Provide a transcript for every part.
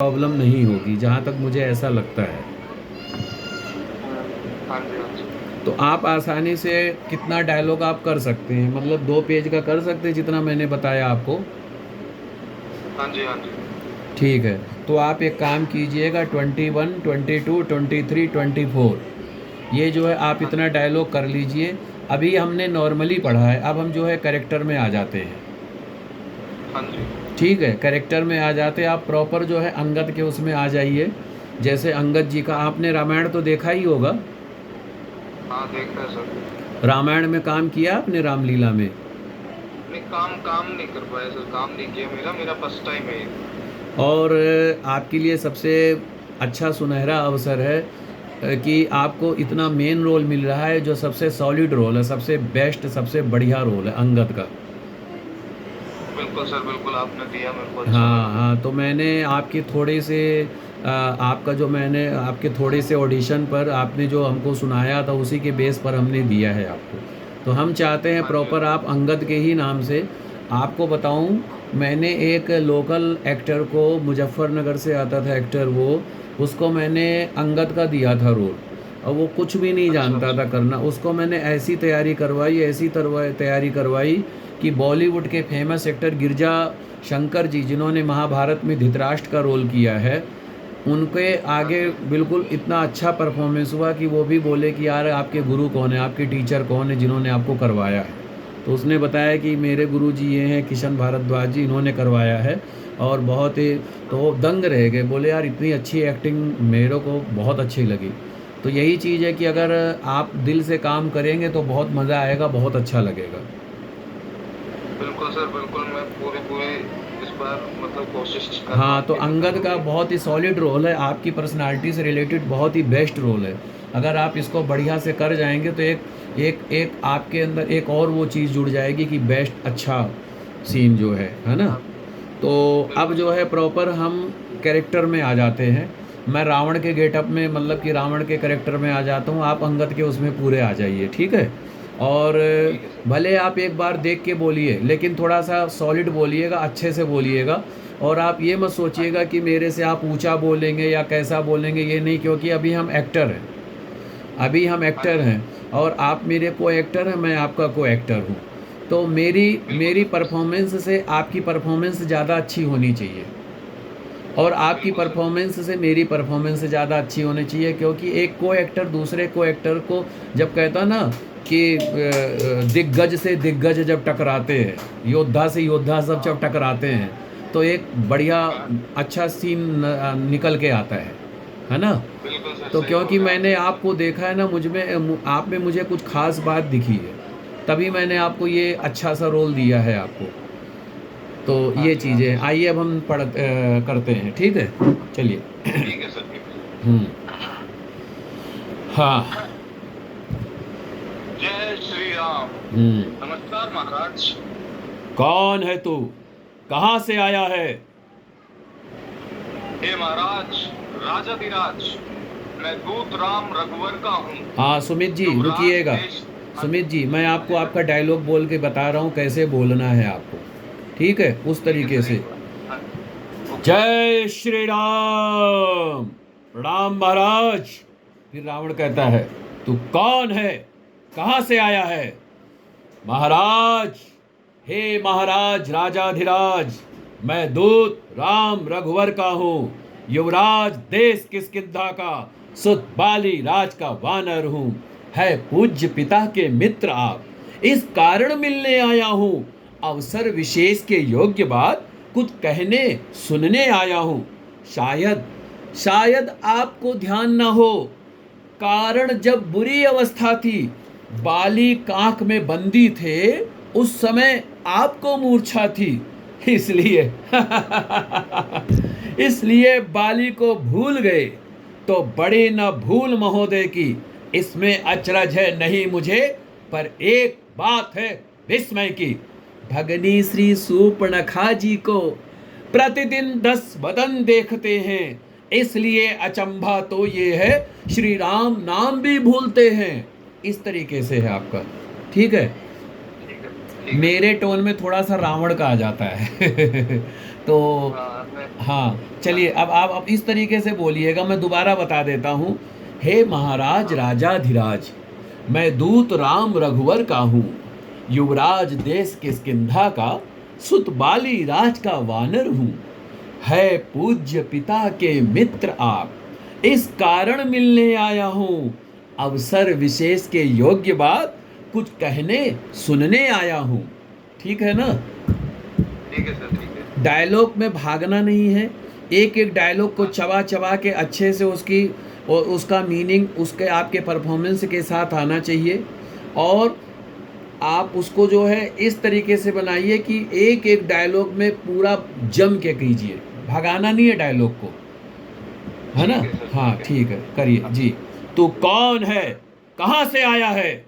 Problem नहीं होगी, जहाँ तक मुझे ऐसा लगता है। हाँ जी, हाँ जी। तो आप आसानी से कितना डायलॉग आप कर सकते हैं, मतलब 2 पेज का कर सकते हैं जितना मैंने बताया आपको? हाँ जी, हाँ जी। ठीक है, तो आप एक काम कीजिएगा, 21, 22, 23, 24, ये जो है आप हाँ इतना जी, डायलॉग कर लीजिए। अभी हमने नॉर्मली पढ़ा है, अब हम जो है कैरेक्टर में आ जाते हैं। हाँ जी। ठीक है, कैरेक्टर में आ जाते हैं आप, प्रॉपर जो है अंगद के उसमें आ जाइए। जैसे अंगद जी का हाँ जी। आपने रामायण तो देखा ही होगा। हाँ, देखा है सर। रामायण में काम किया आपने, रामलीला में? नहीं, काम काम नहीं कर पाया सर, काम नहीं किया, मेरा मेरा फर्स्ट टाइम है ये। और आपके लिए सबसे अच्छा सुनहरा अवसर है कि आपको इतना मेन रोल मिल रहा है, जो सबसे सॉलिड रोल है, सबसे बेस्ट, सबसे बढ़िया रोल है अंगद का। बिल्कुल सर, बिल्कुल आपने दिया मेरे को, अच्छा हाँ लगा। हाँ, तो मैंने आपके थोड़े से आपका जो मैंने आपके थोड़े से ऑडिशन पर आपने जो हमको सुनाया था, उसी के बेस पर हमने दिया है आपको। तो हम चाहते हैं हाँ जी, हाँ प्रॉपर जी। आप अंगद के ही नाम से। आपको बताऊं, मैंने एक लोकल एक्टर को, मुजफ्फरनगर से आता था एक्टर वो, उसको मैंने अंगद का दिया था रोल, और वो कुछ भी नहीं अच्छा, जानता अच्छा। था करना। उसको मैंने ऐसी तैयारी करवाई, ऐसी तैयारी करवाई कि बॉलीवुड के फेमस एक्टर गिरजा शंकर जी, जिन्होंने महाभारत में धृतराष्ट्र का रोल किया है, उनके हाँ आगे जी। बिल्कुल इतना अच्छा परफॉर्मेंस हुआ कि वो भी बोले कि यार आपके गुरु कौन है, आपके टीचर कौन है जिन्होंने आपको करवाया है। तो उसने बताया कि मेरे गुरु जी ये हैं किशन भारद्वाज जी, इन्होंने करवाया है। और बहुत ही, तो वो दंग रह गए, बोले यार इतनी अच्छी एक्टिंग मेरे को बहुत अच्छी लगी। तो यही चीज़ है कि अगर आप दिल से काम करेंगे तो बहुत मज़ा आएगा, बहुत अच्छा लगेगा। बिल्कुल सर, बिल्कुल मैं पूरी पूरी इस बार मतलब कोशिश कर रहा हाँ, हूँ तो कि मैं अंगद करूँ का ये। बहुत ही सॉलिड रोल है, आपकी पर्सनालिटी से रिलेटेड बहुत ही बेस्ट रोल है। अगर आप इसको बढ़िया से कर जाएंगे तो एक एक एक आपके अंदर एक और वो चीज़ जुड़ जाएगी कि बेस्ट अच्छा सीन जो है ना। हाँ, तो अब बिल्कुल जो सर, है बिल्कुल। प्रॉपर हम कैरेक्टर में आ जाते हैं। मैं रावण के गेटअप में, मतलब कि रावण के कैरेक्टर में आ जाता हूँ, आप अंगद के उसमें पूरे आ जाइए, ठीक है। और ठीक है सर। भले आप एक बार देख के बोलिए, लेकिन थोड़ा सा सॉलिड बोलिएगा, अच्छे से बोलिएगा। और आप ये मत हाँ सोचिएगा जी। कि मेरे से आप ऊंचा बोलेंगे या कैसा बोलेंगे, ये नहीं, क्योंकि अभी हम एक्टर हैं, अभी हम हाँ एक्टर जी। हैं। और आप मेरे को एक्टर हैं, मैं आपका को एक्टर हूँ। तो मेरी बिल्कुल मेरी सर, बिल्कुल। परफॉर्मेंस से आपकी परफॉर्मेंस ज़्यादा अच्छी होनी चाहिए, और आपकी बिल्कुल सर। परफॉर्मेंस से मेरी परफॉर्मेंस ज़्यादा अच्छी होनी चाहिए। क्योंकि एक को एक्टर दूसरे को एक्टर को जब कहता ना कि दिग्गज से दिग्गज जब टकराते हैं, योद्धा से योद्धा सब जब हाँ, टकराते हैं, तो एक बढ़िया हाँ। अच्छा सीन निकल के आता है ना। बिल्कुल सर, तो सही बोल क्योंकि रहे हैं आप, मैंने बिल्कुल। आपको देखा है ना, मुझ में आप में मुझे कुछ खास बात दिखी है, तभी मैंने आपको ये हाँ जी। अच्छा सा रोल दिया है आपको। तो हाँ ये जी, हाँ जी चीज़ें सर। आइए अब हम करते हैं, ठीक है, चलिए। ठीक है सर, ठीक है सर। हम्म। हाँ। जय श्री राम। हम्म। नमस्कार महाराज। कौन है तू, कहाँ से आया है? हे महाराज, राजाधिराज, मैं दूत राम रघुवर का हूँ। हाँ सुमित जी युवराज रुकिएगा। देश। हाँ जी। सुमित जी, मैं हाँ आपको जी, हाँ आपका जी। डायलॉग बोल के बता रहा हूँ कैसे बोलना है आपको, ठीक है, उस ठीक है तरीके सर, से। एक बार। हाँ जी। Okay sir. जय श्री राम। प्रणाम महाराज। फिर रावण कहता है, तू कौन है, कहाँ से आया है? महाराज, हे महाराज राजाधिराज, मैं दूत राम रघुवर का हूँ, युवराज देश किष्किंधा का, सुत बाली राज का वानर हूँ। है पूज्य पिता के मित्र आप, इस कारण मिलने आया हूँ। अवसर विशेष के योग्य बात कुछ कहने सुनने आया हूँ। शायद शायद आपको ध्यान न हो, कारण जब बुरी अवस्था थी, बाली कांख में बंदी थे, उस समय आपको मूर्छा थी, इसलिए इसलिए बाली को भूल गए। तो बड़ी न भूल महोदय की, इसमें अचरज है नहीं मुझे, पर एक बात है विस्मय की। भगनी श्री सूर्पणखा जी को प्रतिदिन 10 बदन देखते हैं, इसलिए अचंभा तो ये है, श्री राम नाम भी भूलते हैं। इस तरीके से है आपका, ठीक है। ठीक है, ठीक है सर। मेरे टोन में थोड़ा सा रावण का आ जाता है तो हाँ, आपने। हाँ चलिए, अब आप अब इस तरीके से बोलिएगा, मैं दोबारा बता देता हूँ। हे महाराज राजाधिराज, मैं दूत राम रघुवर का हूँ, युवराज देश किष्किंधा का, सुत बाली राज का वानर हूँ। है पूज्य पिता के मित्र आप, इस कारण मिलने आया हूँ। अवसर विशेष के योग्य बात, कुछ कहने सुनने आया हूँ। ठीक है ना? ठीक है सर, ठीक है। डायलॉग में भागना नहीं है, एक एक डायलॉग को चबा चबा के अच्छे से उसकी और उसका मीनिंग उसके आपके परफॉर्मेंस के साथ आना चाहिए। और आप उसको जो है इस तरीके से बनाइए कि एक एक डायलॉग में पूरा जम के कीजिए, भगाना नहीं है डायलॉग को, है ना? ठीक है सर, हाँ ठीक है। ठीक है, करिए जी। तू कौन है, कहाँ से आया है?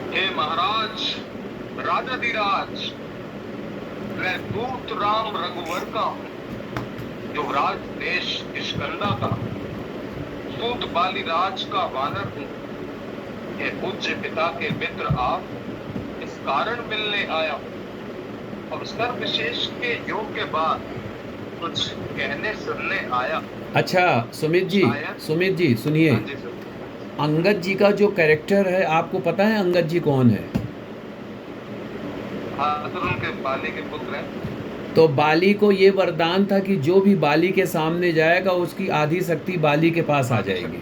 हे महाराज राजाधिराज, मैं दूत राम रघुवर का हूँ, युवराज देश किष्किंधा का, सूत बाली राज का वानर हूँ। ये पूज्य पिता के मित्र आप, इस कारण मिलने आया हूँ। अवसर विशेष के योग के बाद, कुछ कहने सुनने आया। अच्छा सुमित जी, शायद। सुमित जी सुनिए, हाँ जी सर। अंगद जी का जो कैरेक्टर है, आपको पता है अंगद जी कौन है? हाँ सर, उनके बाली के पुत्र हैं। तो बाली को ये वरदान था कि जो भी बाली के सामने जाएगा उसकी आधी शक्ति बाली के पास आ जाएगी।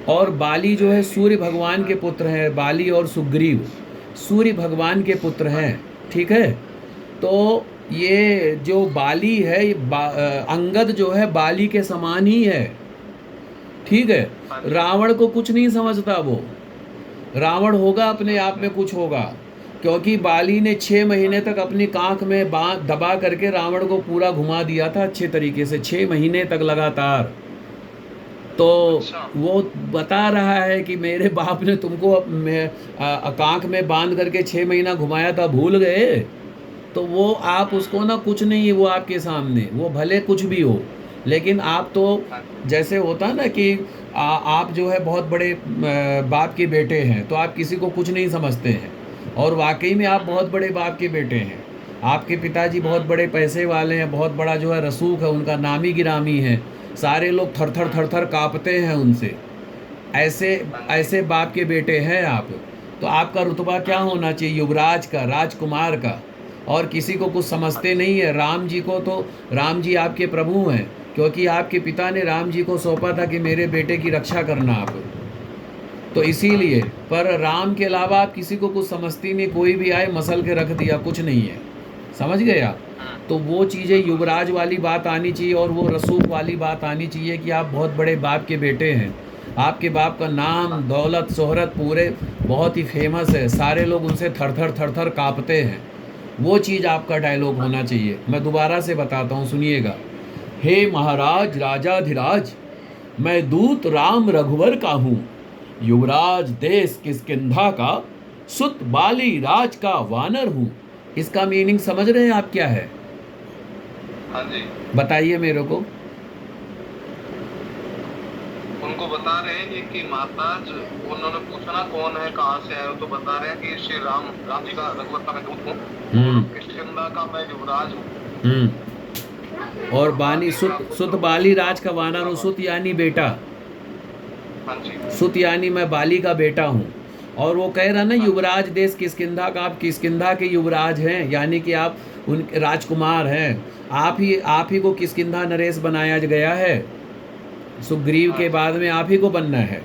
और बाली जो है सूर्य भगवान के पुत्र हैं, बाली और सुग्रीव सूर्य भगवान के पुत्र हैं। ठीक है? तो ये जो बाली है, ये अंगद जो है बाली के समान ही है। ठीक है? रावण को कुछ नहीं समझता वो, रावण होगा अपने आप में कुछ होगा, क्योंकि बाली ने 6 महीने तक अपनी कांख में दबा करके रावण को पूरा घुमा दिया था अच्छे तरीके से, 6 महीने तक लगातार। तो वो बता रहा है कि मेरे बाप ने तुमको कांख में बांध करके 6 महीना घुमाया था, भूल गए? तो वो आप उसको ना, कुछ नहीं है वो आपके सामने, वो भले कुछ भी हो, लेकिन आप तो जैसे होता ना कि आप जो है बहुत बड़े बाप के बेटे हैं, तो आप किसी को कुछ नहीं समझते हैं। और वाकई में आप बहुत बड़े बाप के बेटे हैं। आपके पिताजी बहुत बड़े पैसे वाले हैं, बहुत बड़ा जो है रसूख है, उनका नामी गिरामी है, सारे लोग थर थर थर थर काँपते हैं उनसे। ऐसे ऐसे बाप के बेटे हैं आप। तो आपका रुतबा क्या होना चाहिए? युवराज का, राजकुमार का। और किसी को कुछ समझते नहीं है। राम जी को तो, राम जी आपके प्रभु हैं, क्योंकि आपके पिता ने राम जी को सौंपा था कि मेरे बेटे की रक्षा करना आप, तो इसीलिए। पर राम के अलावा आप किसी को कुछ समझती नहीं, कोई भी आए मसल के रख दिया, कुछ नहीं है। समझ गए आप? तो वो चीज़ें युवराज वाली बात आनी चाहिए, और वो रसूख वाली बात आनी चाहिए कि आप बहुत बड़े बाप के बेटे हैं। आपके बाप का नाम, दौलत, शोहरत पूरे बहुत ही फेमस है, सारे लोग उनसे थर थर थर थर काँपते हैं। वो चीज़ आपका डायलॉग होना चाहिए। मैं दोबारा से बताता हूँ, सुनिएगा। हे महाराज राजाधिराज, मैं दूत राम रघुवर का हूँ, युवराज देश किष्किंधा का, सुत बाली राज का वानर हूँ। इसका मीनिंग समझ रहे हैं आप क्या है? हाँ जी। बताइए मेरे को। उनको बता रहे हैं ये कि महाराज, उन्होंने पूछा ना कौन है, कहाँ से आए हो, तो बता रहे हैं कि श्री राम जी का, रघुवर का मैं दूत हूँ, किष्किंधा का मैं युवराज हूँ। और बानी सुत बाली राज का वानर हूँ। सुत यानी बेटा, हाँ जी। सुत यानी मैं बाली का बेटा हूँ। और वो कह रहा ना युवराज देश किष्किंधा का, आप किष्किंधा के युवराज हैं, यानी कि आप उन राजकुमार हैं। आप ही को किष्किंधा नरेश बनाया गया है। सुग्रीव के बाद में आप ही को बनना है,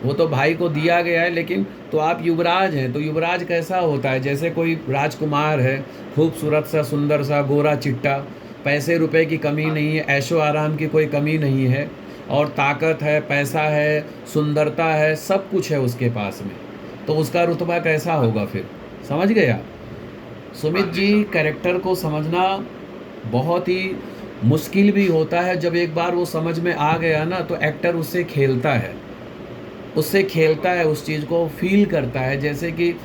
वो तो भाई को दिया गया है, लेकिन तो आप युवराज हैं। तो युवराज कैसा होता है? जैसे कोई राजकुमार है, खूबसूरत सा, सुंदर सा, गोरा चिट्टा, पैसे रुपए की कमी नहीं है, ऐशो आराम की कोई कमी नहीं है, और ताकत है, पैसा है, सुंदरता है, सब कुछ है उसके पास में। तो उसका रुतबा कैसा होगा फिर? समझ गया? सुमित जी, कैरेक्टर को समझना बहुत ही मुश्किल भी होता है। जब एक बार वो समझ में आ गया ना, तो एक्टर उससे खेलता है, उस चीज़ को फील करता है। जैसे कि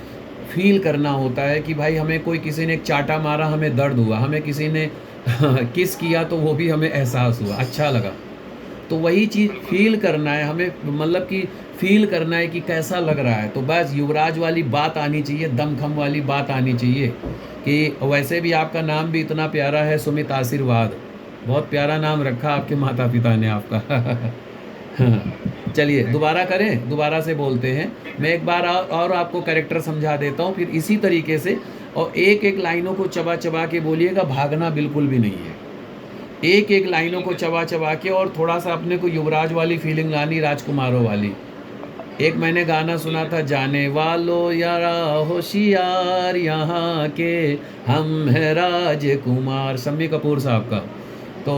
फील करना होता है कि भाई हमें कोई, किसी ने एक चाटा मारा, हमें दर्द हुआ, हमें किसी ने किस किया तो वो भी हमें एहसास हुआ, अच्छा लगा। तो वही चीज़ फील करना है हमें, मतलब कि फील करना है कि कैसा लग रहा है। तो बस युवराज वाली बात आनी चाहिए, दमखम वाली बात आनी चाहिए कि वैसे भी आपका नाम भी इतना प्यारा है, सुमित आशीर्वाद, बहुत प्यारा नाम रखा आपके माता पिता ने आपका। चलिए दोबारा करें, दोबारा से बोलते हैं। मैं एक बार और आपको कैरेक्टर समझा देता हूँ, फिर इसी तरीके से, और एक एक लाइनों को चबा चबा के बोलिएगा, भागना बिल्कुल भी नहीं है। एक एक लाइनों को चबा चबा के, और थोड़ा सा अपने को युवराज वाली फीलिंग लानी, राजकुमारों वाली। एक मैंने गाना सुना था, जाने वालों यारा होशियार यहाँ के हम है राजकुमार, शम्मी कपूर साहब का, तो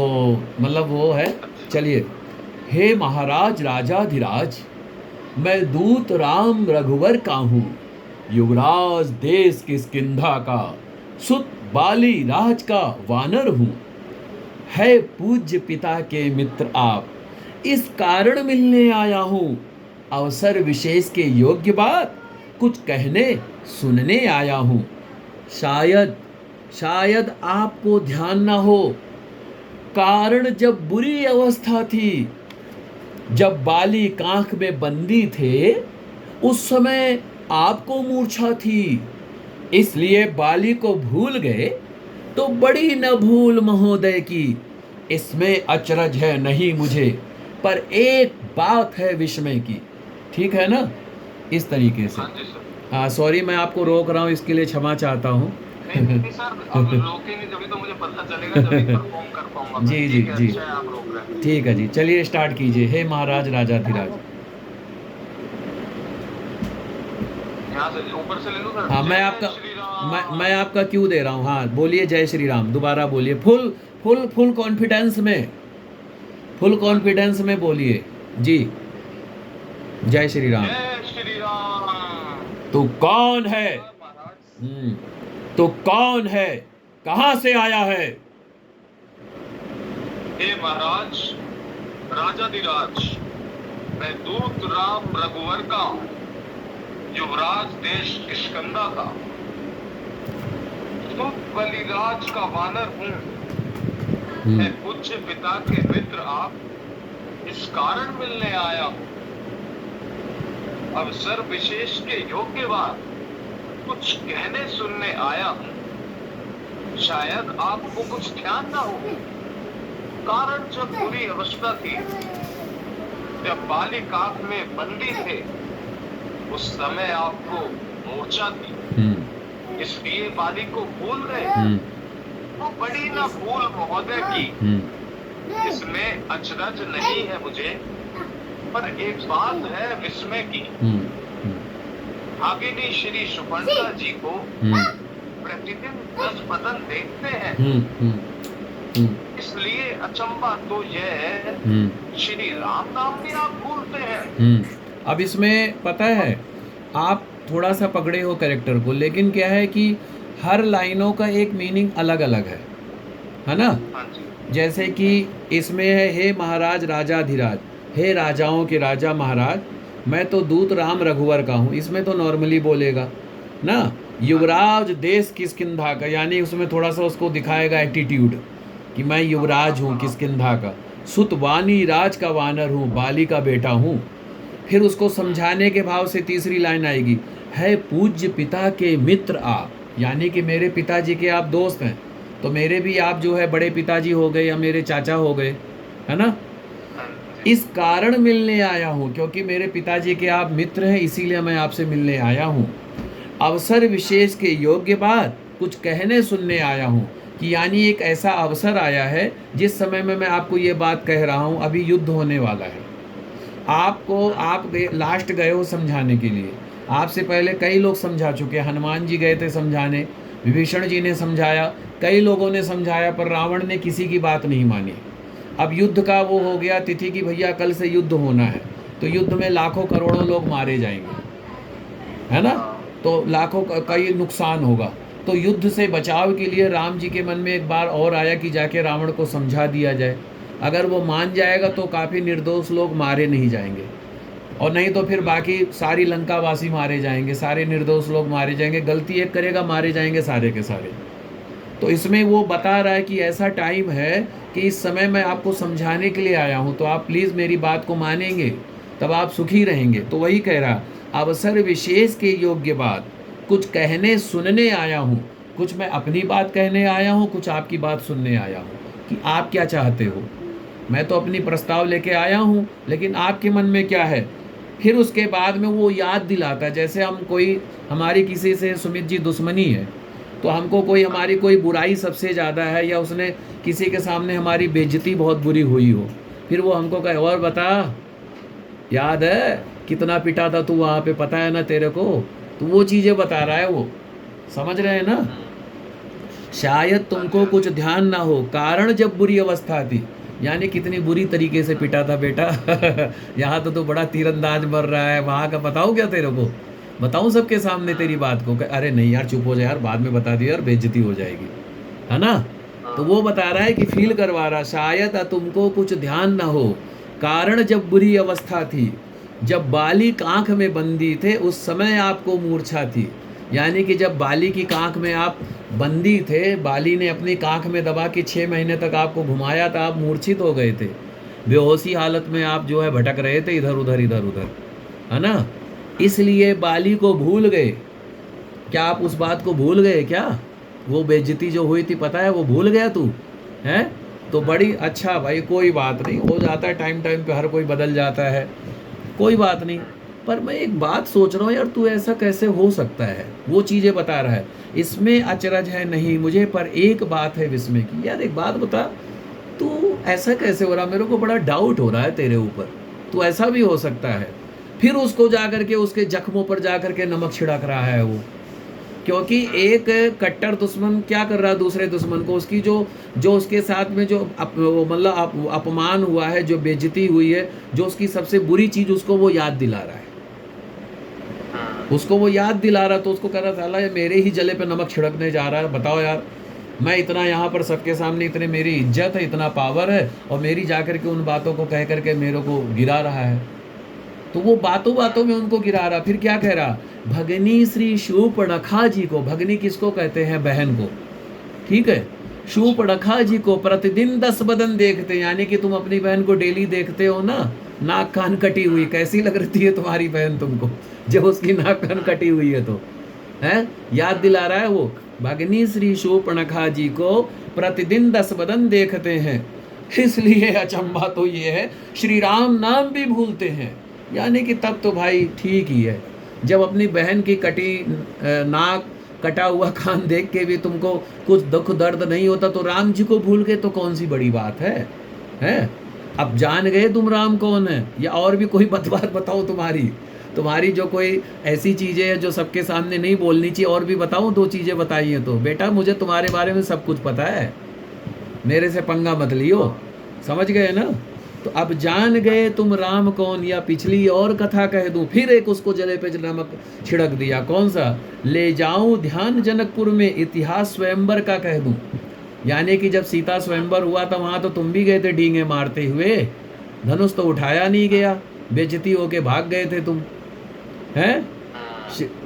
मतलब वो है। चलिए, हे महाराज राजाधिराज, मैं दूत राम रघुवर का हूँ, युवराज देश किष्किंधा का, सुत बाली राज का वानर हूँ, है पूज्य पिता के मित्र आप, इस कारण मिलने आया हूँ, अवसर विशेष के योग्य बात कुछ कहने सुनने आया हूँ। शायद आपको ध्यान ना हो, कारण जब बुरी अवस्था थी, जब बाली कांख में बंदी थे, उस समय आपको मूर्छा थी, इसलिए बाली को भूल गए, तो बड़ी न भूल महोदय की, इसमें अचरज है नहीं मुझे, पर एक बात है विस्मय की। ठीक है ना, इस तरीके से। हाँ जी सर। हाँ सॉरी, मैं आपको रोक रहा हूँ, इसके लिए क्षमा चाहता हूँ। नहीं सर, अब रोकेंगे जभी तो मुझे पता चलेगा, जभी परफॉर्म कर पाऊंगा मैं। जी जी ठीक है, जी, अच्छा है आप रोक रहे हैं। ठीक है जी, चलिए स्टार्ट कीजिए। हे महाराज राजाधिराज। यहाँ से ऊपर से ले लूं सर? हाँ, मैं जय आपका श्री राम। मैं आपका क्यों दे रहा हूँ। हाँ बोलिए, जय श्री राम, दोबारा बोलिए, फुल फुल फुल कॉन्फिडेंस में, फुल कॉन्फिडेंस में बोलिए जी। जय श्री राम। जय श्री राम। तू कौन है? महाराज, तू कौन है, कहाँ से आया है? हे महाराज राजाधिराज, मैं दूत राम रघुवर का हूँ, युवराज देश किष्किंधा का, सुत बलिराज का वानर हूँ, मैं पूज्य पिता के मित्र आप, इस कारण मिलने आया हूँ, अवसर विशेष के योग्य बात कुछ कहने सुनने आया हूँ। शायद आपको कुछ ध्यान ना हो, कारण जब बुरी अवस्था थी, जब बालिकाक में बंदी थे, उस समय आपको मूर्छा थी, इसलिए बाली को भूल गए, वो बड़ी ना भूल महोदय की, इसमें अचरज नहीं है मुझे, पर एक बात है विस्मय की। भागिनी श्री सुपर्णा जी को प्रतिदिन 10 बदन देखते हैं, इसलिए अचंबा तो यह श्री राम नाम भी आप भूलते हैं। अब इसमें पता है, आप थोड़ा सा पकड़े हो कैरेक्टर को, लेकिन क्या है कि हर लाइनों का एक मीनिंग अलग अलग है ना। हाँ जी। जैसे कि इसमें है, हे महाराज राजाधिराज, हे राजाओं के राजा महाराज, मैं तो दूत राम रघुवर का हूँ, इसमें तो नॉर्मली बोलेगा ना। युवराज देश किष्किंधा का, यानी उसमें थोड़ा सा उसको दिखाएगा एटीट्यूड कि मैं युवराज हूँ किष्किंधा का, सुत वानी राज का वानर हूँ, बाली का बेटा हूँ। फिर उसको समझाने के भाव से तीसरी लाइन आएगी, है पूज्य पिता के मित्र आप, यानी कि मेरे पिताजी के आप दोस्त हैं, तो मेरे भी आप जो है बड़े पिताजी हो गए या मेरे चाचा हो गए, है ना। इस कारण मिलने आया हूँ, क्योंकि मेरे पिताजी के आप मित्र हैं, इसीलिए मैं आपसे मिलने आया हूँ। अवसर विशेष के योग्य बात कुछ कहने सुनने आया हूँ, कि यानी एक ऐसा अवसर आया है जिस समय में मैं आपको ये बात कह रहा हूँ, अभी युद्ध होने वाला है। आपको आप लास्ट गए हो समझाने के लिए, आपसे पहले कई लोग समझा चुके, हनुमान जी गए थे समझाने, विभीषण जी ने समझाया, कई लोगों ने समझाया, पर रावण ने किसी की बात नहीं मानी। अब युद्ध का वो हो गया तिथि की, भैया कल से युद्ध होना है, तो युद्ध में लाखों करोड़ों लोग मारे जाएंगे, है ना, तो लाखों का ये नुकसान होगा। तो युद्ध से बचाव के लिए राम जी के मन में एक बार और आया कि जाके रावण को समझा दिया जाए, अगर वो मान जाएगा तो काफ़ी निर्दोष लोग मारे नहीं जाएंगे, और नहीं तो फिर बाकी सारी लंका वासी मारे जाएंगे, सारे निर्दोष लोग मारे जाएंगे, गलती एक करेगा मारे जाएंगे सारे के सारे। तो इसमें वो बता रहा है कि ऐसा टाइम है कि इस समय मैं आपको समझाने के लिए आया हूँ, तो आप प्लीज़ मेरी बात को मानेंगे तब आप सुखी रहेंगे। तो वही कह रहा, अवसर विशेष के योग्य बात कुछ कहने सुनने आया हूँ, कुछ मैं अपनी बात कहने आया हूँ, कुछ आपकी बात सुनने आया हूँ कि आप क्या चाहते हो। मैं तो अपनी प्रस्ताव लेके आया हूँ, लेकिन आपके मन में क्या है। फिर उसके बाद में वो याद दिलाता है, जैसे हम कोई हमारी किसी से सुमित जी दुश्मनी है, तो हमको कोई हमारी कोई बुराई सबसे ज़्यादा है, या उसने किसी के सामने हमारी बेइज्जती बहुत बुरी हुई हो, फिर वो हमको कहे और बता, याद है कितना पिटा था तू वहाँ पे, पता है ना तेरे को। तो वो चीज़ें बता रहा है वो, समझ रहे हैं ना। शायद तुमको कुछ ध्यान ना हो, कारण जब बुरी अवस्था थी, यानी कितनी बुरी तरीके से पिटा था बेटा। यहाँ तो बड़ा तीरंदाज मर रहा है, वहाँ का बताऊँ क्या तेरे को, बताऊँ सबके सामने तेरी बात को। अरे नहीं यार चुप हो जाए यार, बाद में बता दिया यार, बेइज्जती हो जाएगी, है ना। तो वो बता रहा है कि फील करवा रहा, शायद तुमको कुछ ध्यान ना हो, कारण जब बुरी अवस्था थी, जब बालिक आंख में बंदी थे, उस समय आपको मूर्छा थी। यानी कि जब बाली की कांख में आप बंदी थे, बाली ने अपनी कांख में दबा के 6 महीने तक आपको घुमाया था, आप मूर्छित हो गए थे, बेहोशी हालत में आप जो है भटक रहे थे इधर उधर, है ना। इसलिए बाली को भूल गए। क्या आप उस बात को भूल गए क्या? वो बेइज्जती जो हुई थी पता है, वो भूल गया तू है। तो बड़ी अच्छा भाई, कोई बात नहीं, हो जाता है टाइम पे, हर कोई बदल जाता है, कोई बात नहीं। पर मैं एक बात सोच रहा हूँ यार, तू ऐसा कैसे हो सकता है। वो चीज़ें बता रहा है, इसमें अचरज है नहीं मुझे, पर एक बात है विस्मय की। यार एक बात बता, तू ऐसा कैसे हो रहा, मेरे को बड़ा डाउट हो रहा है तेरे ऊपर, तू ऐसा भी हो सकता है। फिर उसको जाकर के उसके जख्मों पर जाकर के नमक छिड़क रहा है वो, क्योंकि एक कट्टर दुश्मन क्या कर रहा है दूसरे दुश्मन को, उसकी जो उसके साथ में जो मतलब अपमान हुआ है, जो बेइज्जती हुई है, जो उसकी सबसे बुरी चीज़, उसको वो याद दिला रहा है, उसको वो याद दिला रहा। तो उसको कह रहा साला ये मेरे ही जले पे नमक छिड़कने जा रहा है। बताओ यार, मैं इतना यहाँ पर सबके सामने, इतने मेरी इज्जत है, इतना पावर है, और मेरी जाकर के उन बातों को कह करके मेरे को गिरा रहा है। तो वो बातों बातों में उनको गिरा रहा। फिर क्या कह रहा, भगनी श्री शूर्पणखा जी को, भगनी किसको कहते हैं, बहन को, ठीक है, शूर्पणखा जी को प्रतिदिन 10 बदन देखते, यानी कि तुम अपनी बहन को डेली देखते हो ना, नाक कान कटी हुई, कैसी लग रही है तुम्हारी बहन तुमको, जब उसकी नाक कान कटी हुई है तो, है याद दिला रहा है वो। भगनी श्री शूर्पणखा जी को प्रतिदिन 10 बदन देखते हैं, इसलिए अचंभा तो ये है श्री राम नाम भी भूलते हैं। यानी कि तब तो भाई ठीक ही है, जब अपनी बहन की कटी नाक, कटा हुआ कान देख के भी तुमको कुछ दुख दर्द नहीं होता, तो राम जी को भूल गए तो कौन सी बड़ी बात है, हैं? अब जान गए तुम राम कौन है, या और भी कोई बात बताओ, तुम्हारी जो कोई ऐसी चीज़ें हैं जो सबके सामने नहीं बोलनी चाहिए, और भी बताओ 2 चीज़ें बताइए तो। बेटा मुझे तुम्हारे बारे में सब कुछ पता है, मेरे से पंगा मत लियो, समझ गए ना। तो अब जान गए तुम राम कौन, या पिछली और कथा कह दूं। फिर एक उसको जले पे नमक छिड़क दिया, कौन सा, ले जाऊं ध्यान जनकपुर में, इतिहास स्वयंवर का कह दूं। यानी कि जब सीता स्वयंवर हुआ था, वहां तो तुम भी गए थे डींगे मारते हुए, धनुष तो उठाया नहीं गया, बेइज्जती होके भाग गए थे तुम, हैं।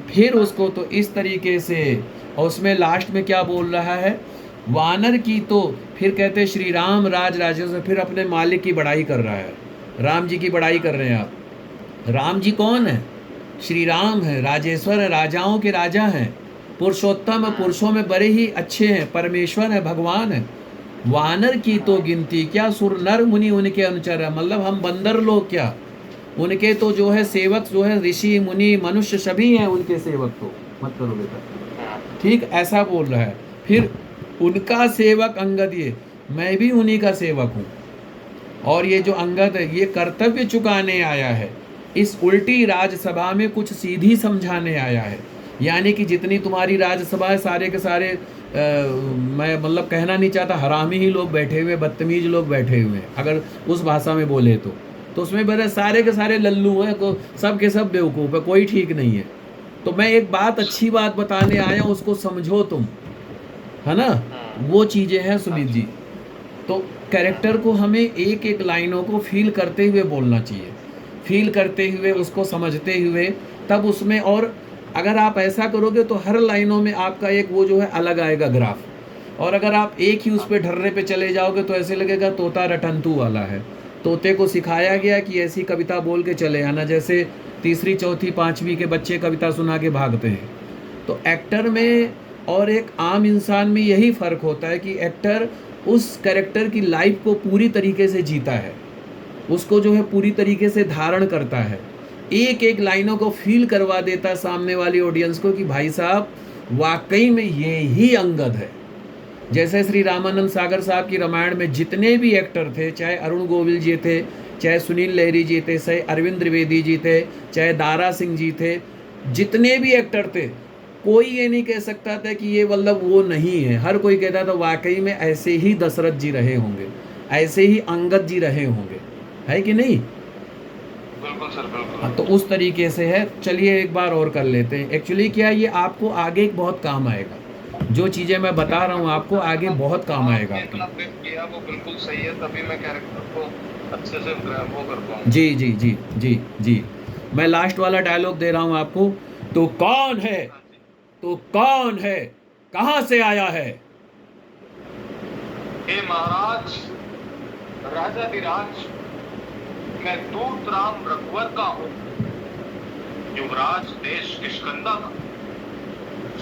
फिर उसको तो इस तरीके से, और उसमें लास्ट में क्या बोल रहा है, वानर की तो फिर कहते श्री राम राज राजेश्वर, फिर अपने मालिक की बड़ाई कर रहा है, राम जी की बड़ाई कर रहे हैं आप। राम जी कौन है, श्री राम है, राजेश्वर है, राजाओं के राजा हैं, पुरुषोत्तम है, पुरुषों में बड़े ही अच्छे हैं, परमेश्वर है, भगवान है। वानर की तो गिनती क्या, सुर नर मुनि उनके अनुचर है, मतलब हम बंदर लोग क्या, उनके तो जो है सेवक, जो है ऋषि मुनि मनुष्य सभी हैं उनके सेवक, तो मत करो बेटा, ठीक, ऐसा बोल रहा है। फिर उनका सेवक अंगद, ये मैं भी उन्हीं का सेवक हूँ, और ये जो अंगद है ये कर्तव्य चुकाने आया है, इस उल्टी राजसभा में कुछ सीधी समझाने आया है। यानी कि जितनी तुम्हारी राजसभा है, सारे के सारे मैं मतलब कहना नहीं चाहता, हरामी ही लोग बैठे हुए, बदतमीज लोग बैठे हुए हैं, अगर उस भाषा में बोले तो उसमें मेरे सारे के सारे लल्लू हैं, सब के सब बेवकूफ़ है, कोई ठीक नहीं है। तो मैं एक बात, अच्छी बात बताने आया, उसको समझो तुम, है ना। वो चीज़ें हैं सुमित जी। तो कैरेक्टर को हमें एक एक लाइनों को फील करते हुए बोलना चाहिए, फील करते हुए, उसको समझते हुए, तब उसमें, और अगर आप ऐसा करोगे तो हर लाइनों में आपका एक वो जो है अलग आएगा ग्राफ। और अगर आप एक ही उस पर ढर्रे पे चले जाओगे तो ऐसे लगेगा तोता रटंतू वाला है, तोते को सिखाया गया कि ऐसी कविता बोल के चले आना, जैसे 3री 4ठी 5वीं के बच्चे कविता सुना के भागते हैं। तो एक्टर में और एक आम इंसान में यही फ़र्क होता है कि एक्टर उस कैरेक्टर की लाइफ को पूरी तरीके से जीता है, उसको जो है पूरी तरीके से धारण करता है, एक एक लाइनों को फील करवा देता है सामने वाली ऑडियंस को कि भाई साहब वाकई में ये ही अंगद है। जैसे श्री रामानंद सागर साहब की रामायण में जितने भी एक्टर थे, चाहे अरुण गोविल जी थे, चाहे सुनील लहरी जी थे, चाहे अरविंद त्रिवेदी जी थे, चाहे दारा सिंह जी थे, जितने भी एक्टर थे, कोई ये नहीं कह सकता था कि ये मतलब वो नहीं है। हर कोई कहता था वाकई में ऐसे ही दशरथ जी रहे होंगे, ऐसे ही अंगद जी रहे होंगे, है कि नहीं? बिल्कुल सर, बिल्कुल। हाँ, तो उस तरीके से है। चलिए एक बार और कर लेते हैं। एक्चुअली क्या है, ये आपको आगे बहुत काम आएगा, जो चीज़ें मैं बता रहा हूँ आपको आगे बहुत काम आएगा आपकी। आपने किया वो बिल्कुल सही है, तभी मैं कैरेक्टर को अच्छे से वो कर पाऊँ। जी जी जी जी जी। मैं लास्ट वाला डायलॉग दे रहा हूँ आपको। तो कौन है, तो कौन है, कहाँ से आया है? हे महाराज, राजाधिराज, मैं दूत राम रघुवर का हूँ, युवराज देश किष्किंधा का,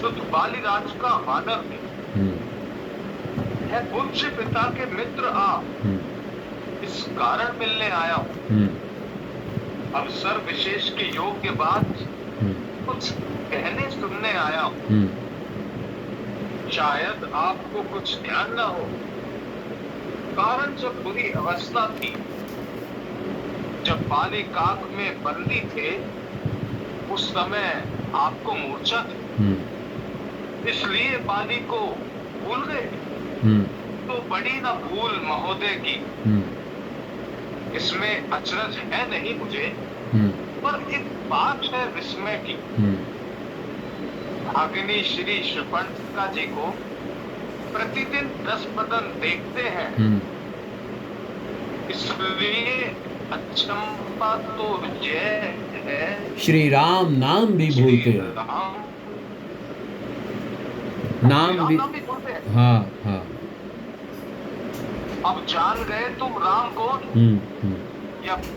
शुद्ध बालीराज का वानर है पूज्य पिता के मित्र आप, इस कारण मिलने आया हूँ। अवसर विशेष के योग के बाद कुछ कहने सुनने आया हूँ। शायद आपको कुछ ध्यान न हो, कारण जब बुरी अवस्था थी, जब बाली काक में बंदी थे, उस समय आपको मूर्छा थी, इसलिए बाली को भूल गए। तो बड़ी ना भूल महोदय की, इसमें अचरज है नहीं मुझे, पर एक बात है विस्मय की। भागिनी श्री शृपणखा जी को प्रतिदिन 10 बदन देखते हैं, इसलिए अचंबा तो यह है श्री राम नाम भी भूलते हैं, नाम भी भूलते हैं। हाँ हाँ। अब जान गए तुम राम कौन, या